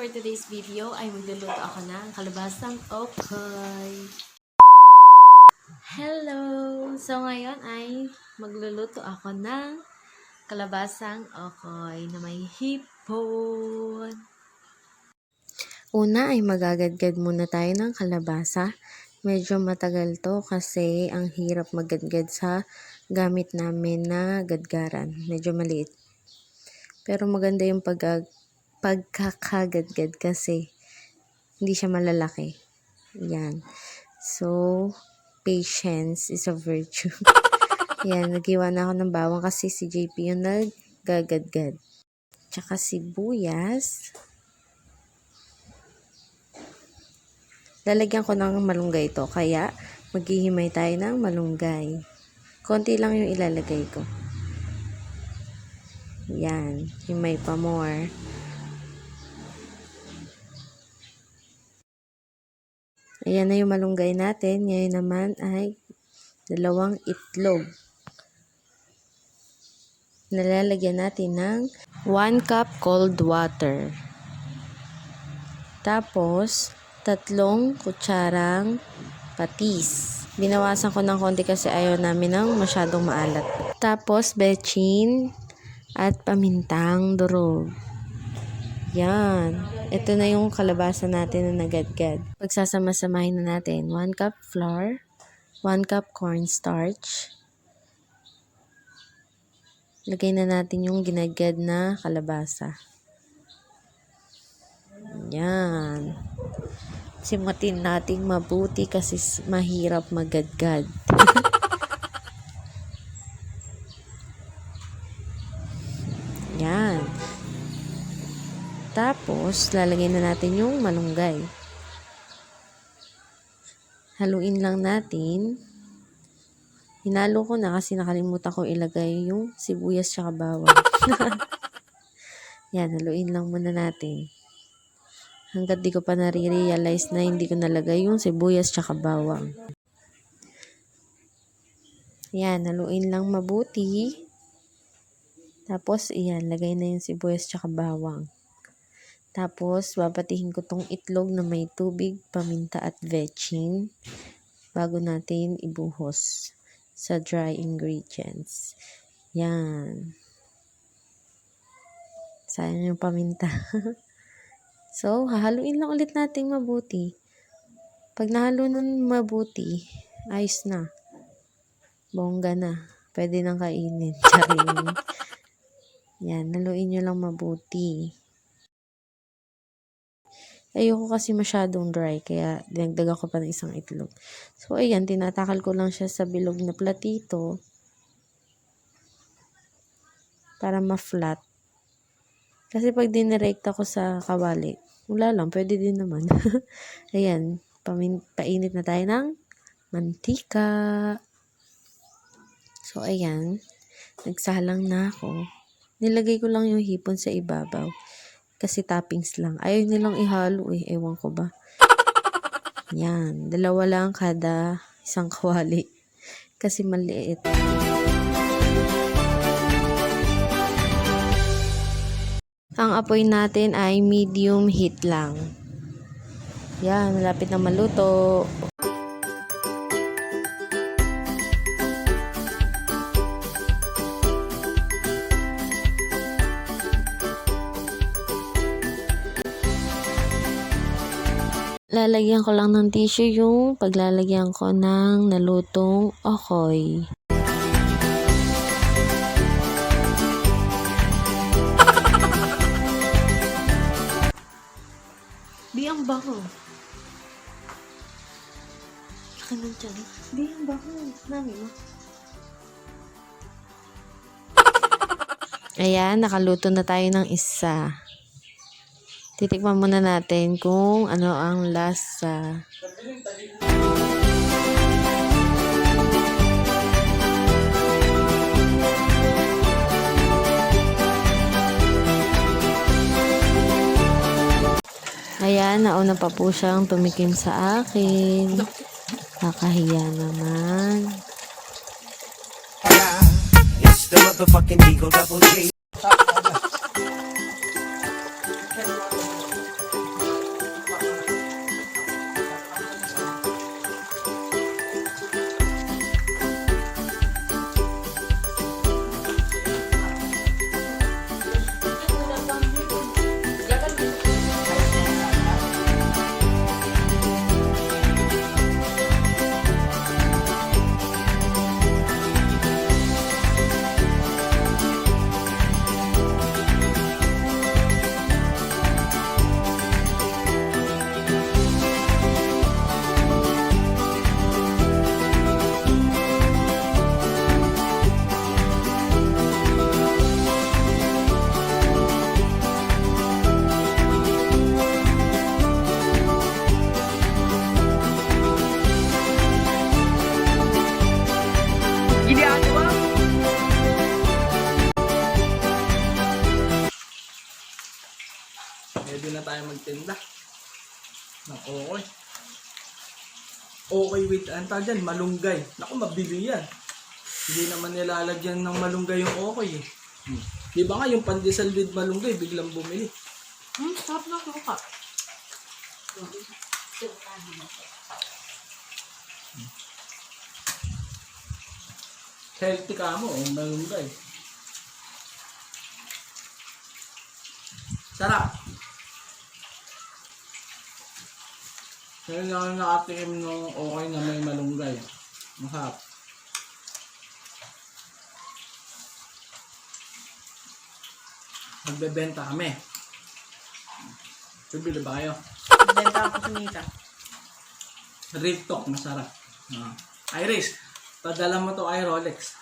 for today's video ay magluluto ako ng kalabasang okoy. Hello! So ngayon ay magluluto ako ng kalabasang okoy na may hipon. Una ay magagadgad muna tayo ng kalabasa. Medyo matagal to kasi ang hirap maggadgad sa gamit namin na gadgaran. Medyo maliit. Pero maganda yung pagkakagadgad kasi hindi siya malalaki. Yan. So, patience is a virtue. Yan, nag-iwan na ako ng bawang kasi si JP yung naggagadgad. Tsaka sibuyas. Lalagyan ko ng malunggay ito, kaya maghihimay tayo ng malunggay. Konti lang yung ilalagay ko. Yan, himay pa more. Ayan na yung malunggay natin. Ngayon naman ay 2 itlog. Nalalagyan natin ng 1 cup cold water. Tapos, 3 kutsarang patis. Binawasan ko ng konti kasi ayaw namin ng masyadong maalat. Tapos, bechin at pamintang durog. Yan. Ito na yung kalabasa natin na nagadgad. Pagsasama-samahin na natin. 1 cup flour, 1 cup cornstarch. Lagay na natin yung ginagad na kalabasa. Yan. Simutin natin mabuti kasi mahirap magadgad. Yan. Tapos, lalagay na natin yung malunggay. Haluin lang natin. Hinalo ko na kasi nakalimutan ko ilagay yung sibuyas tsaka bawang. Yan, haluin lang muna natin. Hanggat di ko pa nare-realize na hindi ko nalagay yung sibuyas tsaka bawang. Yan, haluin lang mabuti. Tapos, iyan, lagay na yung sibuyas tsaka bawang. Tapos, babatihin ko tong itlog na may tubig, paminta at vetchin bago natin ibuhos sa dry ingredients. Yan. Sayang yung paminta. So, hahaluin lang ulit natin mabuti. Pag nahalo nun mabuti, ayos na. Bongga na. Pwede nang kainin. Charing. Yan, haluin nyo lang mabuti. Ayoko kasi masyadong dry, kaya dinagdagan ko pa ng 1 itlog. So, ayan, tinatakal ko lang siya sa bilog na platito para ma-flat. Kasi pag dinirekta ko sa kawali, wala lang, pwede din naman. Ayan, painit na tayo ng mantika. So, ayan, nagsalang na ako. Nilagay ko lang yung hipon sa ibabaw. Kasi toppings lang. Ayaw nilang ihalo eh. Ewan ko ba. Yan. 2 lang kada 1 kawali. Kasi maliit. Ang apoy natin ay medium heat lang. Yan. Malapit na maluto. Lalagyan ko lang ng tissue yung paglalagyan ko ng nalutong okoy. Di ang bako. Laki ng tiyan. Di ang bako. Nami mo. Ayan, nakaluto na tayo ng isa. Titikman muna natin kung ano ang lasa. Ayan, nauna pa po siyang tumikim sa akin. Kakahiya naman. It's the motherfucking Eagle Double G. tayo magtinda. Ng okay. Okay with, anta dyan, malunggay. Naku, mabili yan. Hindi naman nilalagyan ng malunggay yung okay eh. Di ba nga yung pandesal with malunggay, biglang bumili. Sarap na suka. Healthy ka mo, malunggay. Sarap. Kaya lang nakatikim ng okay na may malunggay. Masarap. Magbebenta kami. Bibili ba kayo? Benta ako sa Mika. Real talk, masarap. Iris, padala mo to kay Rolex.